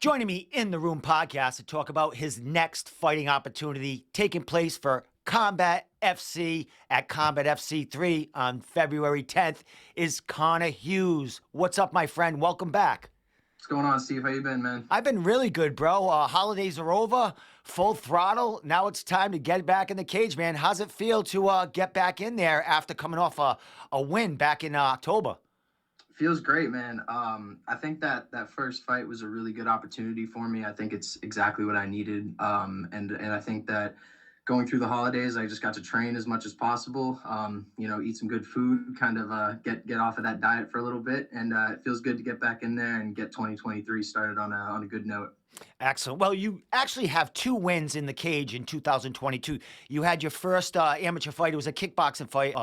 Joining me in the room podcast to talk about his next fighting opportunity taking place for Combat FC at Combat FC 3 on February 10th is Conor Hews. What's up, my friend? Welcome back. What's going on, Steve? How you been, man? I've been really good, bro. Holidays are over, full throttle. Now it's time to get back in the cage, man. How's it feel to get back in there after coming off a win back in October? Feels great, man. I think that first fight was a really good opportunity for me. I think it's exactly what I needed. And I think that going through the holidays, I just got to train as much as possible. Eat some good food, kind of get off of that diet for a little bit, and it feels good to get back in there and get 2023 started on a good note. Excellent. Well, you actually have two wins in the cage in 2022. You had your first amateur fight. It was a kickboxing fight.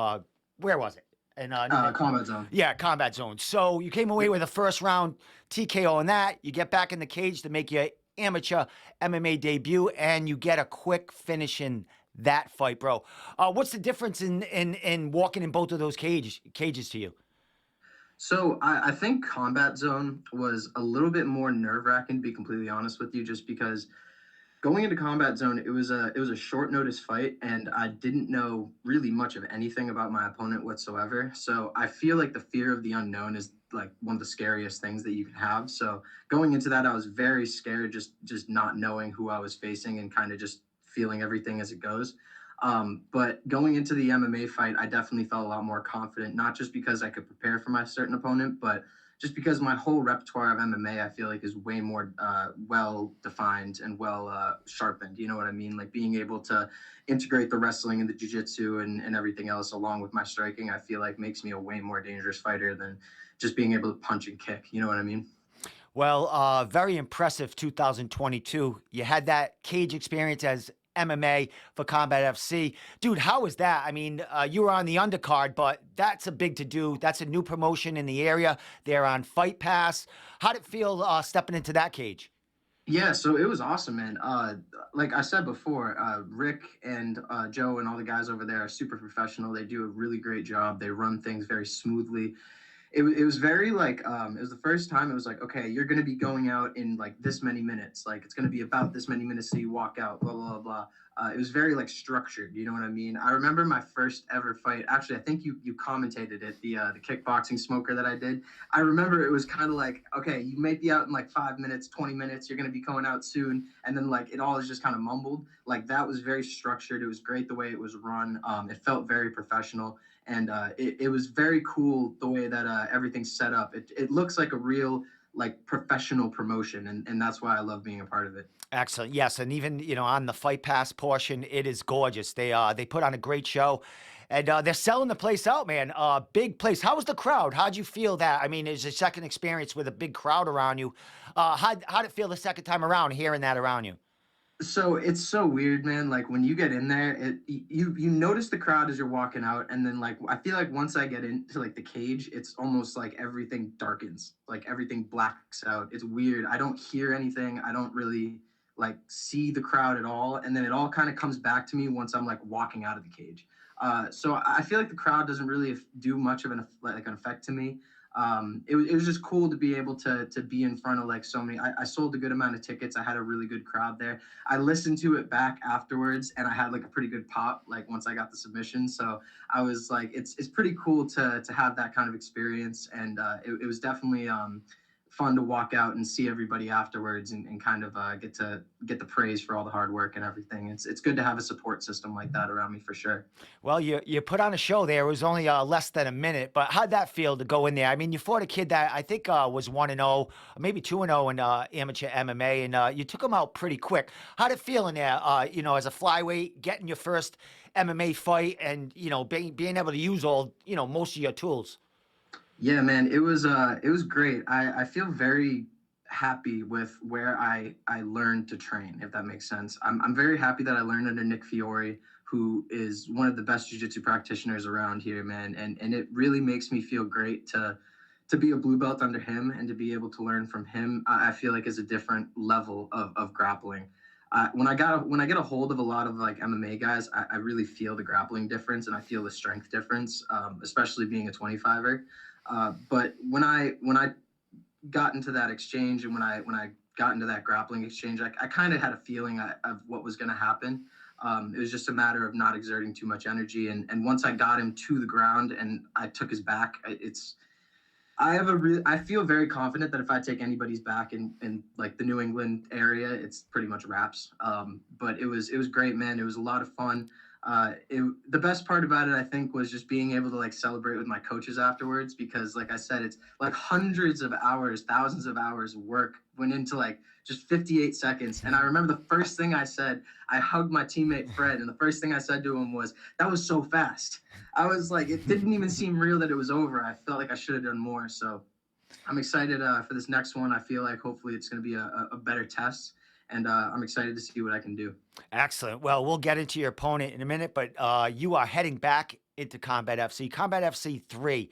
Where was it? And Combat zone. yeah, Combat Zone. So you came away with a first round TKO on that. You get back in the cage to make your amateur MMA debut, and you get a quick finish in that fight, bro. What's the difference in walking in both of those cages to you? So I think Combat Zone was a little bit more nerve wracking, to be completely honest with you, just because going into Combat Zone, it was a short notice fight, and I didn't know really much of anything about my opponent whatsoever. So I feel like the fear of the unknown is like one of the scariest things that you can have. So going into that, I was very scared, just not knowing who I was facing and kind of just feeling everything as it goes. But going into the MMA fight, I definitely felt a lot more confident, not just because I could prepare for my certain opponent, but just because my whole repertoire of MMA, I feel like, is way more well defined and well sharpened. You know what I mean? Like being able to integrate the wrestling and the jiu-jitsu and everything else along with my striking, I feel like makes me a way more dangerous fighter than just being able to punch and kick. You know what I mean? Well, very impressive 2022. You had that cage experience as MMA for Combat FC. Dude, how was that? I mean, you were on the undercard, but that's a big to do. That's a new promotion in the area. They're on Fight Pass. How'd it feel stepping into that cage? Yeah, so it was awesome, man. Like I said before, Rick and Joe and all the guys over there are super professional. They do a really great job. They run things very smoothly. It was very like it was the first time it was like, okay, you're gonna be going out in like this many minutes, like it's gonna be about this many minutes, so you walk out, blah blah blah. It was very like structured, you know what I mean? I remember my first ever fight. Actually, I think you commentated it, the kickboxing smoker that I did. I remember it was kind of like, okay, you may be out in like 5 minutes, 20 minutes, you're gonna be going out soon, and then like it all is just kind of mumbled. Like that was very structured. It was great the way it was run. It felt very professional, and it was very cool the way that everything's set up. It looks like a real like professional promotion, and that's why I love being a part of it. Excellent. Yes, and even on the Fight Pass portion, it is gorgeous. They put on a great show, and they're selling the place out, man. Big place. How was the crowd? How'd you feel that? I mean, it's a second experience with a big crowd around you. How'd it feel the second time around, hearing that around you? So it's so weird, man. Like when you get in there, you notice the crowd as you're walking out, and then like I feel like once I get into like the cage, it's almost like everything darkens, like everything blacks out. It's weird. I don't hear anything. I don't really like see the crowd at all, and then it all kind of comes back to me once I'm like walking out of the cage. So I feel like the crowd doesn't really do much of an effect to me. It was just cool to be able to be in front of like so many. I sold a good amount of tickets. I had a really good crowd there. I listened to it back afterwards, and I had like a pretty good pop like once I got the submission. So I was like, it's pretty cool to have that kind of experience, and it was definitely fun to walk out and see everybody afterwards, and kind of get to get the praise for all the hard work and everything. It's good to have a support system like that around me for sure. Well, you put on a show there. It was only less than a minute, but how'd that feel to go in there? I mean, you fought a kid that I think was 1-0, maybe 2-0 in amateur MMA, and you took him out pretty quick. How'd it feel in there? As a flyweight, getting your first MMA fight, and being able to use all most of your tools. Yeah, man, it was great. I feel very happy with where I learned to train, if that makes sense. I'm very happy that I learned under Nick Fiore, who is one of the best jiu-jitsu practitioners around here, man. And it really makes me feel great to be a blue belt under him and to be able to learn from him. I feel like is a different level of grappling. When I get a hold of a lot of like MMA guys, I really feel the grappling difference and I feel the strength difference, especially being a 25er. But when I got into that exchange and when I got into that grappling exchange, I kind of had a feeling of what was going to happen. It was just a matter of not exerting too much energy, and once I got him to the ground and I took his back, I feel very confident that if I take anybody's back in like the New England area, it's pretty much wraps. But it was great, man. It was a lot of fun. The best part about it, I think, was just being able to like celebrate with my coaches afterwards, because like I said, it's like hundreds of hours, thousands of hours of work went into like just 58 seconds. And I remember the first thing I said, I hugged my teammate Fred, and the first thing I said to him was, "That was so fast." I was like, it didn't even seem real that it was over. I felt like I should have done more. So I'm excited for this next one. I feel like hopefully it's going to be a better test, and I'm excited to see what I can do. Excellent. Well, we'll get into your opponent in a minute, but you are heading back into Combat FC, Combat FC 3,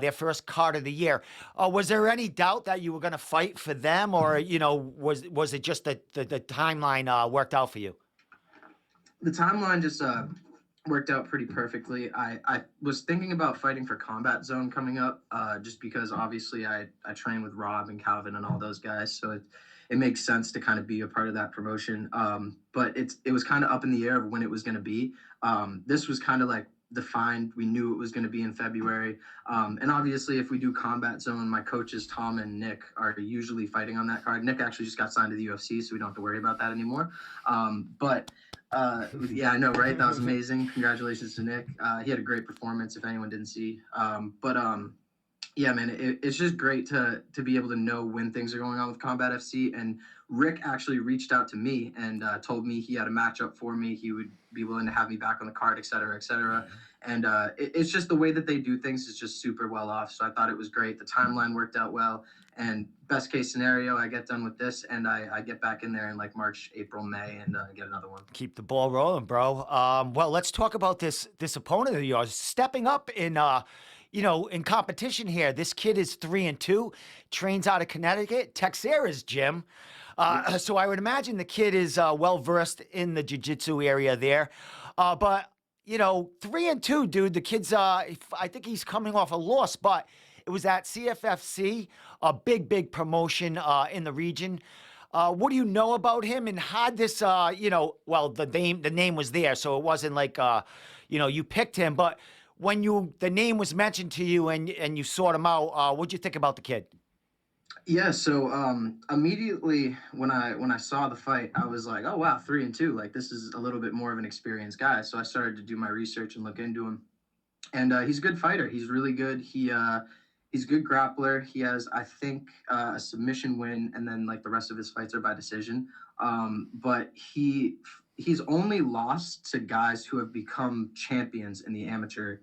their first card of the year. Was there any doubt that you were going to fight for them, or was it just that the timeline worked out for you? The timeline just worked out pretty perfectly. I was thinking about fighting for Combat Zone coming up, just because obviously I train with Rob and Calvin and all those guys, so it makes sense to kind of be a part of that promotion. But it was kind of up in the air of when it was going to be. This was kind of like defined. We knew it was going to be in February. And obviously, if we do Combat Zone, my coaches Tom and Nick are usually fighting on that card. Nick actually just got signed to the UFC, so we don't have to worry about that anymore. But yeah, I know, right? That was amazing. Congratulations to Nick. He had a great performance, if anyone didn't see. Yeah, man, it's just great to be able to know when things are going on with Combat FC. And Rick actually reached out to me and told me he had a matchup for me. He would be willing to have me back on the card, et cetera, et cetera. And it's just the way that they do things is just super well off. So I thought it was great. The timeline worked out well. And best case scenario, I get done with this and I get back in there in like March, April, May, and get another one. Keep the ball rolling, bro. Well, let's talk about this opponent of yours stepping up in competition here. This kid is 3-2, trains out of Connecticut, Texera's gym. So I would imagine the kid is well versed in the jiu-jitsu area there. But 3-2, dude. The kid's I think he's coming off a loss, but it was at CFFC, a big promotion in the region. What do you know about him, and how this, well, the name was there, so it wasn't like, you picked him, but when the name was mentioned to you and you sought him out, what'd you think about the kid? Yeah, so immediately when I saw the fight, I was like, oh wow, 3-2. Like this is a little bit more of an experienced guy. So I started to do my research and look into him. And he's a good fighter. He's really good. He's a good grappler. He has, I think, a submission win, and then like the rest of his fights are by decision. But he's only lost to guys who have become champions in the amateur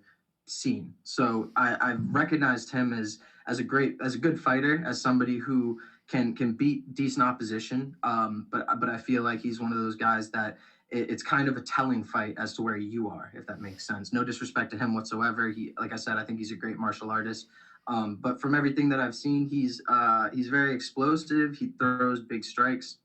scene. So I've recognized him as a good fighter, as somebody who can beat decent opposition. But I feel like he's one of those guys that it's kind of a telling fight as to where you are, if that makes sense. No disrespect to him whatsoever. Like I said, I think he's a great martial artist. But from everything that I've seen, he's very explosive. He throws big strikes.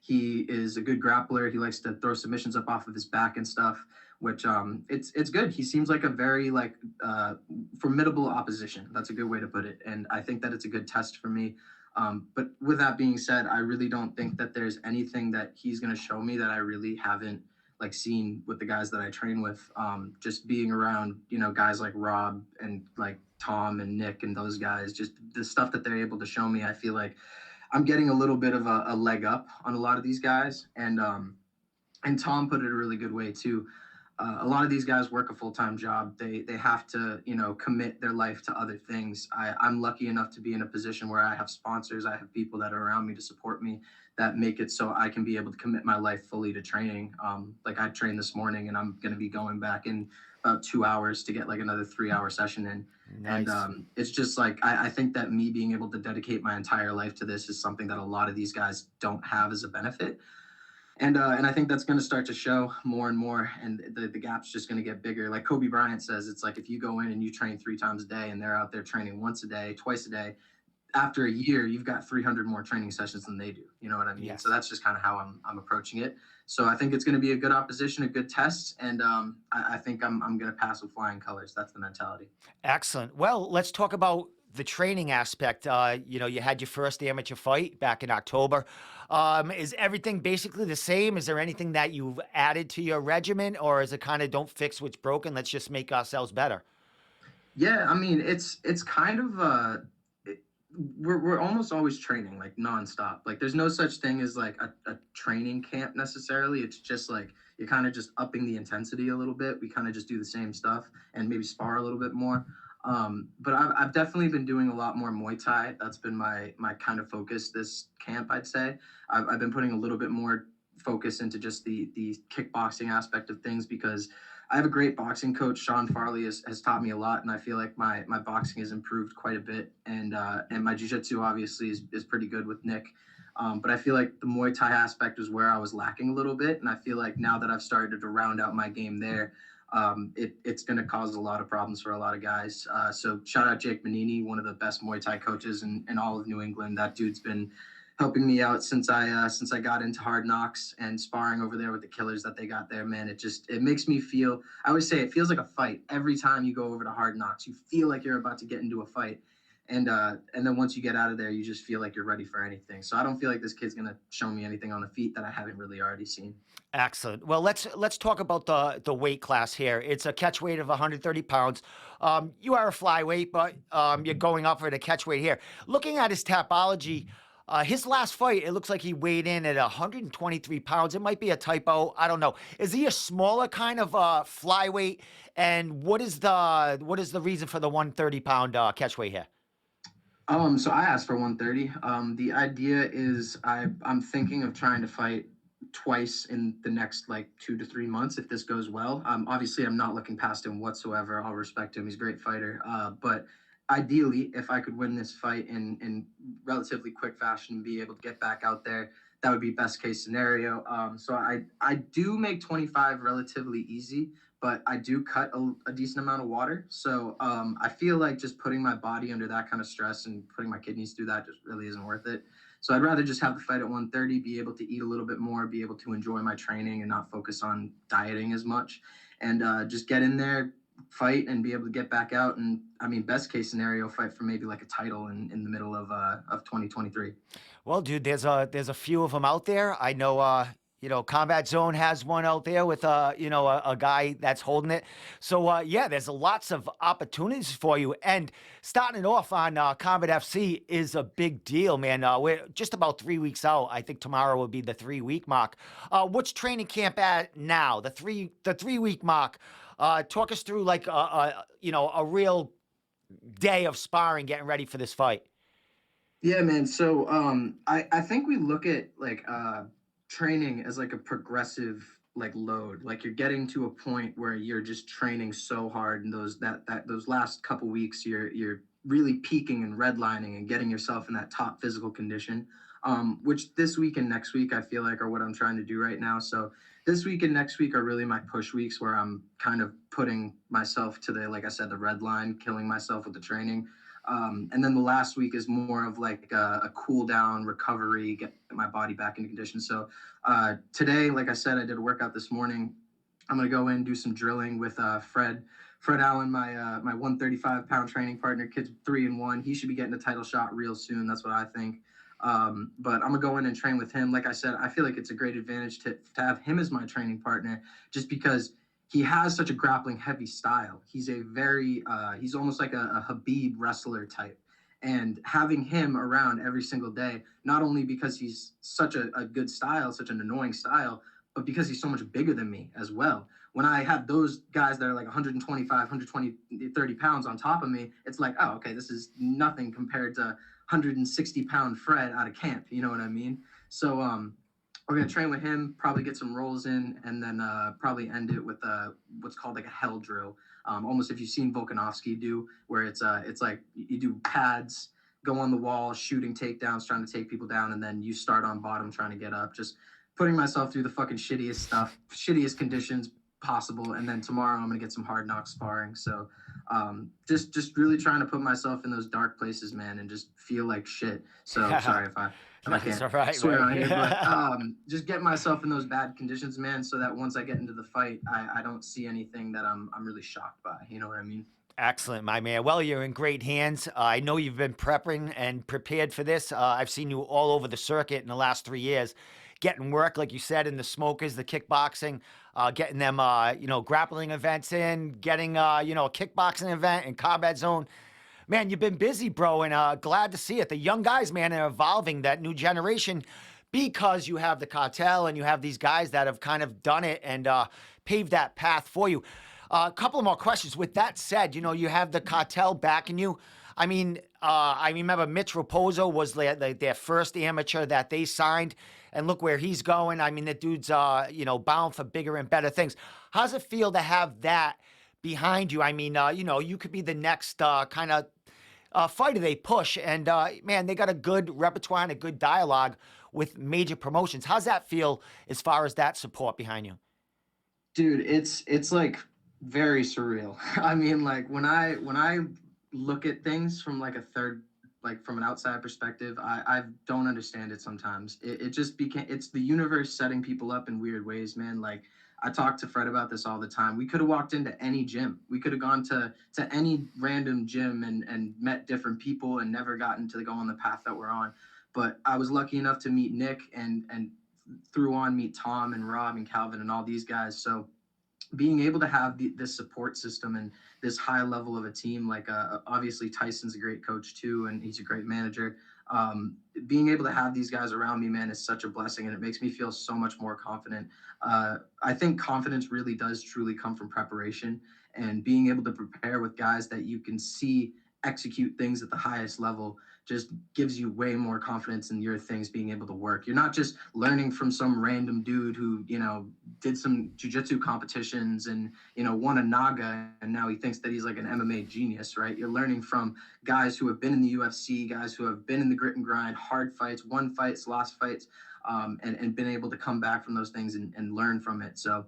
He is a good grappler. He likes to throw submissions up off of his back and stuff, which it's good. He seems like a very formidable opposition. That's a good way to put it. And I think that it's a good test for me. But with that being said, I really don't think that there's anything that he's going to show me that I really haven't like seen with the guys that I train with. Just being around, guys like Rob and like Tom and Nick and those guys, just the stuff that they're able to show me, I feel like I'm getting a little bit of a leg up on a lot of these guys. And Tom put it a really good way too. A lot of these guys work a full-time job. They have to, commit their life to other things. I'm lucky enough to be in a position where I have sponsors. I have people that are around me to support me that make it so I can be able to commit my life fully to training. Like I trained this morning and I'm going to be going back in about 2 hours to get like another 3-hour session in. Nice. And it's just like, I think that me being able to dedicate my entire life to this is something that a lot of these guys don't have as a benefit. And I think that's going to start to show more and more, and the gap's just going to get bigger. Like Kobe Bryant says, it's like if you go in and you train 3 times a day and they're out there training once a day, twice a day, after a year, you've got 300 more training sessions than they do. You know what I mean? Yes. So that's just kind of how I'm approaching it. So I think it's going to be a good opposition, a good test, and I think I'm going to pass with flying colors. That's the mentality. Excellent. Well, let's talk about the training aspect, you had your first amateur fight back in October. Is everything basically the same? Is there anything that you've added to your regimen, or is it kind of don't fix what's broken? Let's just make ourselves better. Yeah, I mean, it's kind of it, we're almost always training like nonstop. Like there's no such thing as like a training camp necessarily. It's just like you're kind of just upping the intensity a little bit. We kind of just do the same stuff and maybe spar a little bit more. But I've definitely been doing a lot more Muay Thai. That's been my kind of focus this camp, I'd say. I've been putting a little bit more focus into just the kickboxing aspect of things because I have a great boxing coach. Sean Farley has taught me a lot, and I feel like my boxing has improved quite a bit. And my jiu-jitsu obviously is pretty good with Nick. But I feel like the Muay Thai aspect is where I was lacking a little bit, and I feel like now that I've started to round out my game there, it's going to cause a lot of problems for a lot of guys. So shout out Jake Manini, one of the best Muay Thai coaches in all of New England. That dude's been helping me out since I got into Hard Knocks and sparring over there with the killers that they got there. Man, it makes me feel. I always say it feels like a fight every time you go over to Hard Knocks. You feel like you're about to get into a fight, and then once you get out of there, you just feel like you're ready for anything. So I don't feel like this kid's gonna show me anything on the feet that I haven't really already seen. Excellent. Well, let's talk about the weight class here. It's a catch weight of 130 pounds. You are a flyweight, but you're going up for the catch weight here. Looking at his tapology, his last fight, it looks like he weighed in at 123 pounds. It might be a typo. I don't know. Is he a smaller kind of flyweight? And what is the reason for the 130-pound catch weight here? So I asked for 130. The idea is I'm thinking of trying to fight twice in the next like 2 to 3 months if this goes well. Obviously I'm not looking past him whatsoever. I'll respect him. He's a great fighter. But ideally, if I could win this fight in relatively quick fashion and be able to get back out there, that would be best case scenario. So I do make 25 relatively easy, but I do cut a decent amount of water. So I feel like just putting my body under that kind of stress and putting my kidneys through that just really isn't worth it. So I'd rather just have the fight at 130, be able to eat a little bit more, be able to enjoy my training and not focus on dieting as much, and just get in there, fight, and be able to get back out. And I mean, best case scenario, fight for maybe like a title in the middle of 2023. Well, dude, there's a few of them out there. I know, Combat Zone has one out there with a guy that's holding it. So yeah, there's lots of opportunities for you. And starting it off on Combat FC is a big deal, man. We're just about 3 weeks out. I think tomorrow will be the 3 week mark. What's training camp at now? The 3 week mark. Talk us through like a real day of sparring, getting ready for this fight. Yeah, man. So I think we look at like training as like a progressive like load. Like you're getting to a point where you're just training so hard and those last couple weeks you're really peaking and redlining and getting yourself in that top physical condition. Which this week and next week I feel like are what I'm trying to do right now. So this week and next week are really my push weeks where I'm kind of putting myself to the, like I said, the red line, killing myself with the training. And then the last week is more of like a cool down recovery, get my body back into condition. So today, like I said, I did a workout this morning. I'm gonna go in do some drilling with Fred Allen, my 135-pound training partner. Kid's 3-1. He should be getting a title shot real soon. That's what I think. But I'm gonna go in and train with him. Like I said, I feel like it's a great advantage to have him as my training partner, just because he has such a grappling heavy style. He's almost like a Habib wrestler type. And having him around every single day, not only because he's such a good style, such an annoying style, but because he's so much bigger than me as well. When I have those guys that are like 125, 120, 30 pounds on top of me, it's like, oh, okay, this is nothing compared to 160-pound Fred out of camp. You know what I mean? So we're gonna train with him, probably get some rolls in, and then probably end it with what's called like a hell drill. Almost if you've seen Volkanovski do, where it's like you do pads, go on the wall, shooting takedowns, trying to take people down, and then you start on bottom trying to get up. Just putting myself through the fucking shittiest stuff, shittiest conditions possible, and then tomorrow I'm gonna get some hard knock sparring. So just really trying to put myself in those dark places, man, and just feel like shit. So sorry if I That's can't all right, swear on here, but man. just get myself in those bad conditions, man, so that once I get into the fight, I don't see anything that I'm really shocked by. You know what I mean? Excellent, my man. Well, you're in great hands. I know you've been prepping and prepared for this. I've seen you all over the circuit in the last 3 years, getting work, like you said, in the smokers, the kickboxing, getting them, grappling events in, getting, a kickboxing event and combat zone. Man, you've been busy, bro, and glad to see it. The young guys, man, are evolving, that new generation, because you have the cartel and you have these guys that have kind of done it and paved that path for you. A couple of more questions. With that said, you have the cartel backing you. I mean, I remember Mitch Raposo was their first amateur that they signed, and look where he's going. I mean, the dude's, bound for bigger and better things. How's it feel to have that behind you? I mean, you could be the next kind of fighter they push. And man, they got a good repertoire and a good dialogue with major promotions. How's that feel as far as that support behind you? Dude, it's like very surreal. I mean, like when I look at things from like a third, like from an outside perspective, I don't understand it sometimes. It just became, it's the universe setting people up in weird ways, man. Like I talk to Fred about this all the time. We could have walked into any gym. We could have gone to any random gym and met different people and never gotten to go on the path that we're on. But I was lucky enough to meet Nick and through on meet Tom and Rob and Calvin and all these guys. So being able to have this support system and this high level of a team, like obviously Tyson's a great coach too, and he's a great manager. Being able to have these guys around me, man, is such a blessing, and it makes me feel so much more confident. I think confidence really does truly come from preparation and being able to prepare with guys that you can see execute things at the highest level just gives you way more confidence in your things being able to work. You're not just learning from some random dude who, did some jujitsu competitions and, won a Naga and now he thinks that he's like an MMA genius, right? You're learning from guys who have been in the UFC, guys who have been in the grit and grind, hard fights, won fights, lost fights, and been able to come back from those things and learn from it. So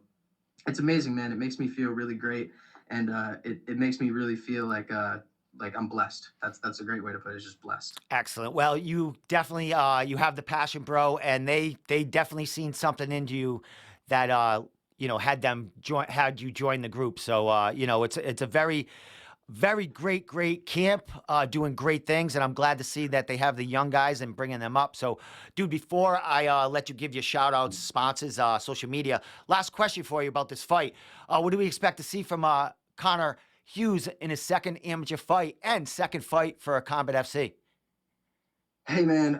it's amazing, man. It makes me feel really great. And it makes me really feel like I'm blessed. That's a great way to put it. It's just blessed. Excellent. Well, you definitely you have the passion, bro, and they definitely seen something into you that had you join the group. So it's a very great camp, doing great things, and I'm glad to see that they have the young guys and bringing them up. So, dude, before I let you give your shout outs, sponsors, social media, last question for you about this fight. What do we expect to see from Conor Hews in his second amateur fight and second fight for Combat FC? Hey man,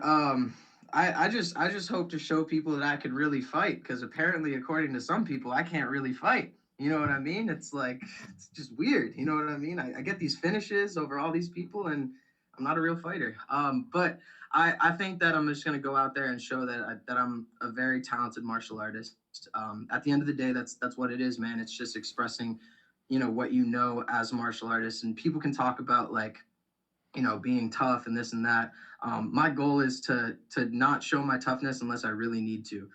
I just hope to show people that I could really fight because apparently, according to some people, I can't really fight. You know what I mean? It's like it's just weird. You know what I mean? I get these finishes over all these people, and I'm not a real fighter. But I think that I'm just gonna go out there and show that I'm a very talented martial artist. At the end of the day, that's what it is, man. It's just expressing, what you know as a martial artist, and people can talk about like being tough and this and that. My goal is to not show my toughness unless I really need to.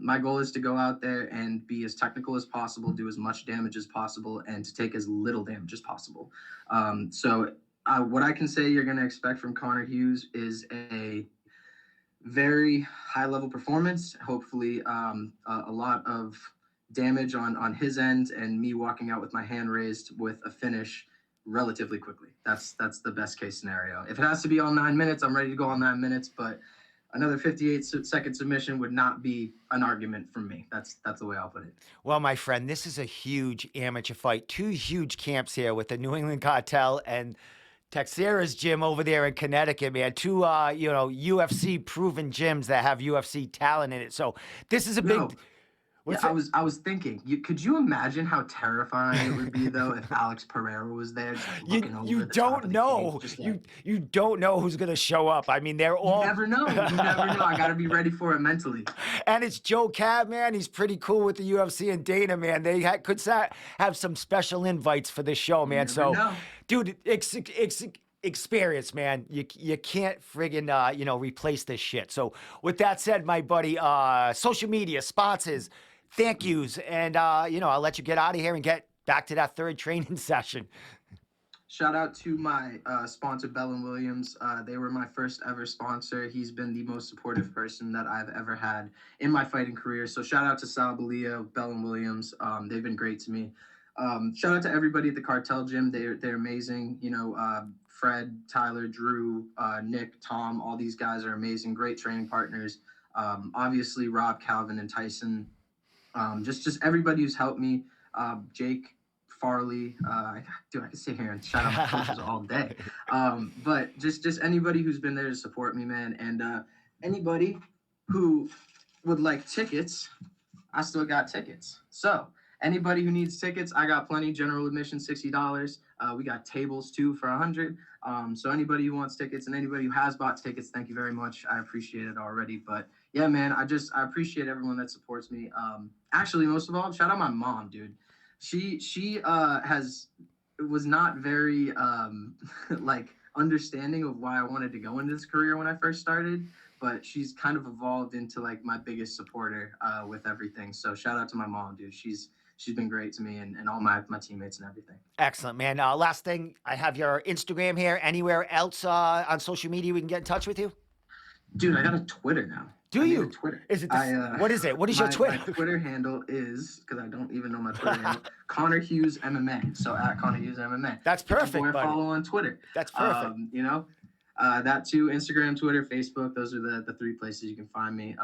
My goal is to go out there and be as technical as possible, do as much damage as possible, and to take as little damage as possible. What I can say you're going to expect from Conor Hews is a very high level performance. Hopefully, a lot of damage on his end, and me walking out with my hand raised with a finish relatively quickly. That's the best case scenario. If it has to be all 9 minutes, I'm ready to go all 9 minutes. But another 58-second submission would not be an argument from me. That's the way I'll put it. Well, my friend, this is a huge amateur fight. Two huge camps here with the New England Cartel and Texera's gym over there in Connecticut, man. Two, UFC proven gyms that have UFC talent in it. So this is a No, big. yeah, What's I was thinking, could you imagine how terrifying it would be though if Alex Pereira was there, just like you looking you over the top don't of the cage, know just like you don't know who's gonna show up. I mean, they're you all. never know. You never know. I got to be ready for it mentally. And it's Joe Cab, man. He's pretty cool with the UFC and Dana, man. They have some special invites for this show, You man. never So, know. dude, experience, man. You can't friggin' replace this shit. So, with that said, my buddy, social media sponsors, thank yous, and I'll let you get out of here and get back to that third training session. Shout out to my sponsor, Bellin Williams. They were my first ever sponsor. He's been the most supportive person that I've ever had in my fighting career. So shout out to Sal Balia, Bellin Williams. They've been great to me. Shout out to everybody at the Cartel Gym. They're amazing. Fred, Tyler, Drew, Nick, Tom, all these guys are amazing. Great training partners. Obviously, Rob, Calvin, and Tyson. Just everybody who's helped me. Jake, Farley. Dude, I can sit here and shout out my coaches all day. But just anybody who's been there to support me, man, and anybody who would like tickets, I still got tickets. So anybody who needs tickets, I got plenty. General admission $60. We got tables too for $100. So anybody who wants tickets and anybody who has bought tickets, thank you very much. I appreciate it already. But yeah, man, I appreciate everyone that supports me. Actually, most of all, shout out my mom, dude. She was not very like understanding of why I wanted to go into this career when I first started, but she's kind of evolved into like my biggest supporter with everything. So shout out to my mom, dude. She's been great to me and all my teammates and everything. Excellent, man. Last thing, I have your Instagram here. Anywhere else on social media we can get in touch with you? Dude, I got a Twitter now. Do you? Twitter. Is it? What is it? What is your Twitter? My Twitter handle is, because I don't even know my Twitter handle, Conor Hews MMA. So at Conor Hews MMA. That's perfect, buddy. Follow on Twitter. That's perfect. That too, Instagram, Twitter, Facebook. Those are the three places you can find me.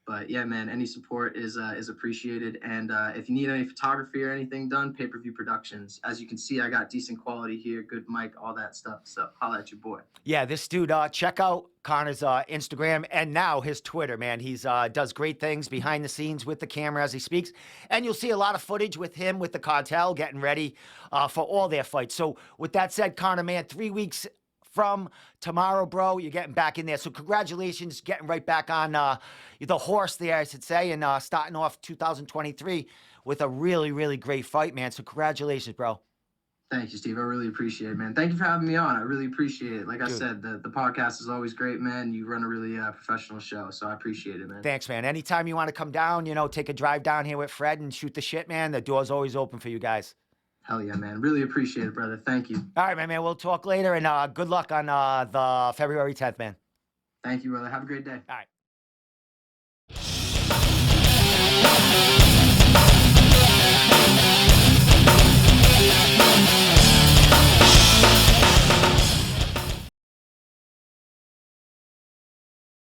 But yeah, man, any support is appreciated. And if you need any photography or anything done, Pay-Per-View Productions. As you can see, I got decent quality here, good mic, all that stuff. So holla at your boy. Yeah, this dude, check out Conor's Instagram and now his Twitter, man. He's does great things behind the scenes with the camera as he speaks. And you'll see a lot of footage with him with the Cartel getting ready for all their fights. So with that said, Conor, man, 3 weeks from tomorrow, bro, you're getting back in there. So congratulations, getting right back on the horse there, I should say, and starting off 2023 with a really, really great fight, man. So congratulations, bro. Thank you, Steve. I really appreciate it, man. Thank you for having me on. I really appreciate it. Like I said, the podcast is always great, man. You run a really professional show, so I appreciate it, man. Thanks, man. Anytime you want to come down, take a drive down here with Fred and shoot the shit, man, the door's always open for you guys. Hell yeah, man. Really appreciate it, brother. Thank you. All right, my man. We'll talk later, and good luck on the February 10th, man. Thank you, brother. Have a great day. All right.